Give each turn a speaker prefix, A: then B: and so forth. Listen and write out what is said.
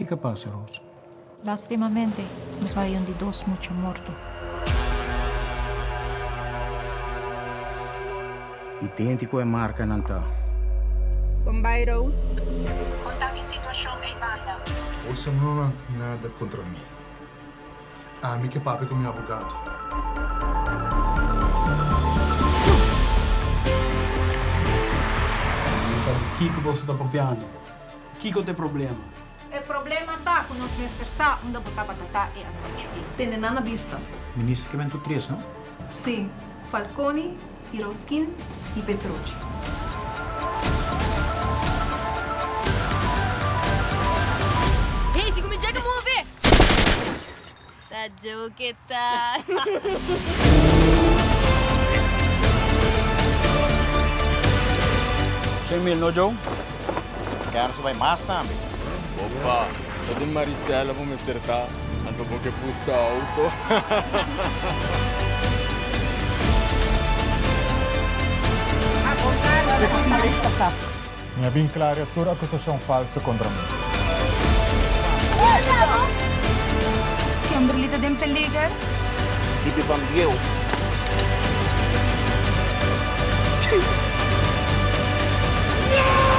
A: que pasa, Rose?
B: Lastimamente, nos hayan de dos mucho muerto.
A: Idêntico é marca, não tá?
C: Combay Rose.
B: Contato situação em banda.
D: Você não tem nada contra mim. A mim que papo com meu advogado.
A: Sabe o que você está papiando? O que tem problema?
B: O problema tá com nós mestres onde botar batata e a noite.
C: Tem na vista.
A: Ministro que vem 3, não?
C: Sim. Falcone, Iroskin e Petrucci.
E: Hey, sigu mi jaga movie! Tadyo kita.
A: $100,000, no, Joe?
F: Kaya subay mas namin.
G: Opa, pwede maristela mo, Mr. Ta. Ano po que pusta auto?
H: Mi è ben chiaro tutte le accusazioni false contro me.
E: Kimberly din peligan?
F: Tipi pang diyo.
E: No!